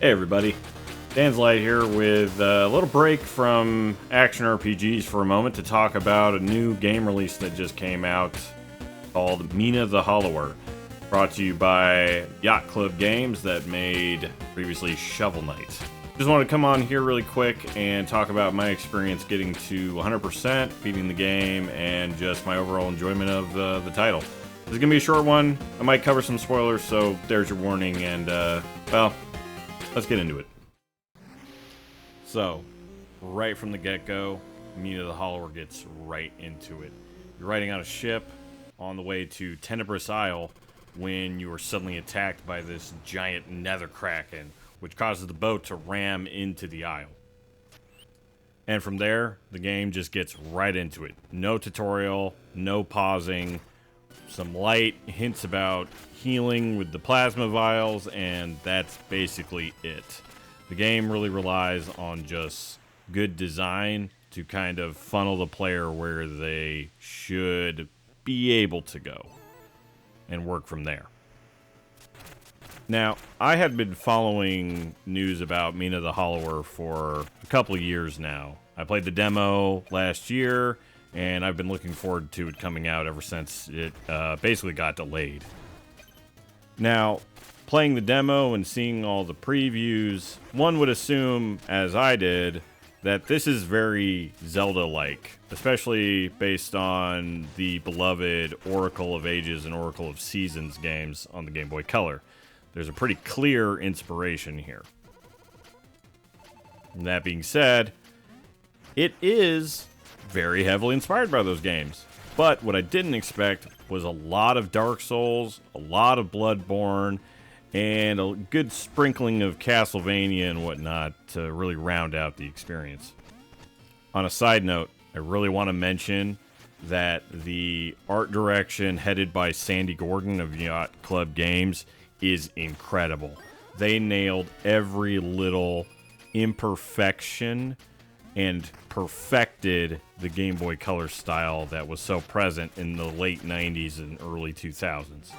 Hey everybody, Dan's Light here with a little break from action RPGs for a moment to talk about a new game release that just came out called Mina the Hollower, brought to you by Yacht Club Games that made previously Shovel Knight. Just wanted to come on here really quick and talk about my experience getting to 100%, beating the game, and just my overall enjoyment of the title. This is going to be a short one. I might cover some spoilers, so there's your warning, and well, let's get into it. So, right from the get-go, Mina the Hollower gets right into it. You're riding on a ship on the way to Tenebrous Isle when you are suddenly attacked by this giant nether kraken, which causes the boat to ram into the isle. And from there, the game just gets right into it. No tutorial, no pausing, some light hints about healing with the plasma vials, and that's basically it. The game really relies on just good design to kind of funnel the player where they should be able to go and work from there. Now, I had been following news about Mina the Hollower for a couple of years now. I played the demo last year, and I've been looking forward to it coming out ever since it basically got delayed. Now, playing the demo and seeing all the previews, one would assume, as I did, that this is very Zelda-like, especially based on the beloved Oracle of Ages and Oracle of Seasons games on the Gameboy Color. There's a pretty clear inspiration here. And that being said, it is very heavily inspired by those games. But what I didn't expect was a lot of Dark Souls, a lot of Bloodborne, and a good sprinkling of Castlevania and whatnot to really round out the experience. On a side note, I really want to mention that the art direction headed by Sandy Gordon of Yacht Club Games is incredible. They nailed every little imperfection and perfected the Game Boy Color style that was so present in the late 90s and early 2000s.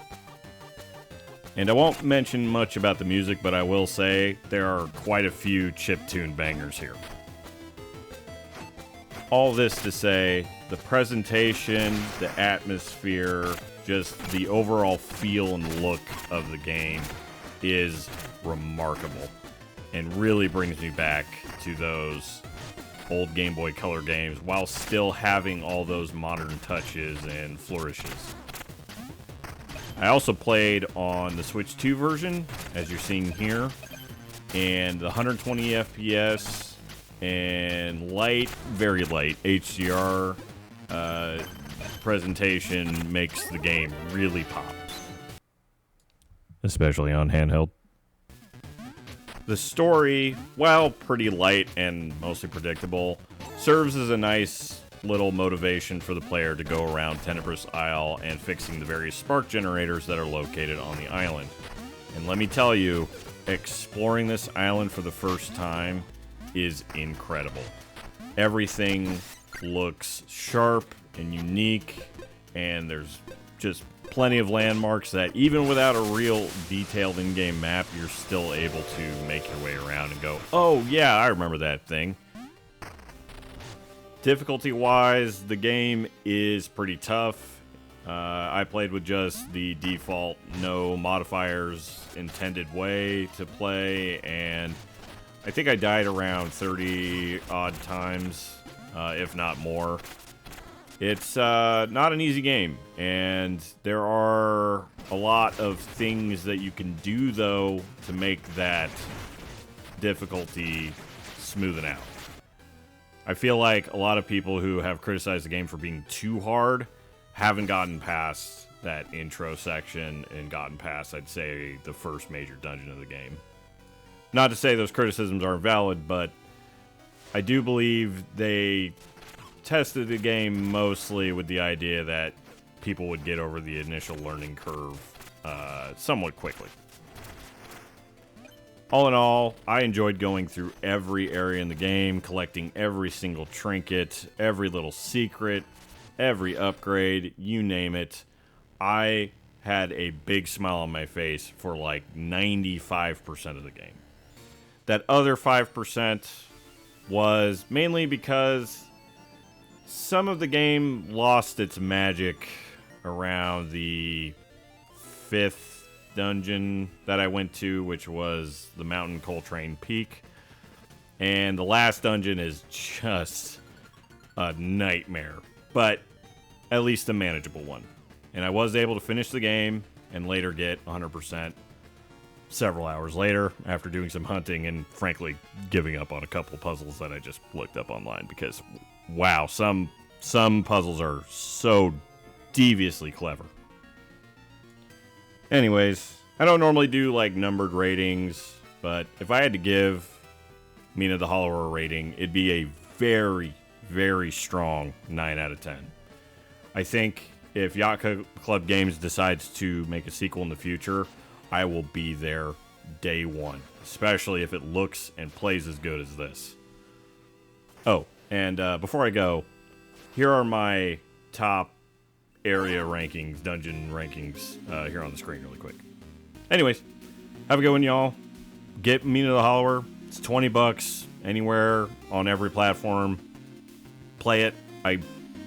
And I won't mention much about the music, but I will say there are quite a few chiptune bangers here. All this to say, the presentation, the atmosphere, just the overall feel and look of the game is remarkable and really brings me back to those old Game Boy Color games while still having all those modern touches and flourishes. I also played on the Switch 2 version, as you're seeing here, and the 120 FPS and light, very light HDR presentation makes the game really pop, especially on handheld. The story, while pretty light and mostly predictable, serves as a nice little motivation for the player to go around Tenebrous Isle and fixing the various spark generators that are located on the island. And let me tell you, exploring this island for the first time is incredible. Everything looks sharp and unique, and there's just plenty of landmarks that even without a real detailed in-game map, you're still able to make your way around and go, oh yeah, I remember that thing. Difficulty-wise, the game is pretty tough. I played with just the default no modifiers intended way to play, and I think I died around 30 odd times, if not more. It's not an easy game, and there are a lot of things that you can do, though, to make that difficulty smoothen out. I feel like a lot of people who have criticized the game for being too hard haven't gotten past that intro section and gotten past, I'd say, the first major dungeon of the game. Not to say those criticisms aren't valid, but I do believe they tested the game mostly with the idea that people would get over the initial learning curve somewhat quickly. All in all, I enjoyed going through every area in the game, collecting every single trinket, every little secret, every upgrade, you name it. I had a big smile on my face for like 95% of the game. That other 5% was mainly because some of the game lost its magic around the 5th dungeon that I went to, which was the Mountain Coltrane Peak. And the last dungeon is just a nightmare, but at least a manageable one. And I was able to finish the game and later get 100% several hours later after doing some hunting and frankly giving up on a couple puzzles that I just looked up online because wow, some puzzles are so deviously clever. Anyways, I don't normally do like numbered ratings, but if I had to give Mina the Hollower a rating, it'd be a very, very strong 9 out of 10. I think if Yacht Club Games decides to make a sequel in the future, I will be there day one, especially if it looks and plays as good as this. Oh, and before I go, here are my top area rankings, dungeon rankings, here on the screen really quick. Anyways, have a good one, y'all. Get Mina the Hollower. It's $20 anywhere on every platform. Play it. I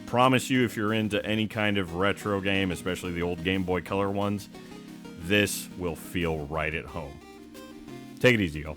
promise you, if you're into any kind of retro game, especially the old Gameboy Color ones, this will feel right at home. Take it easy, y'all.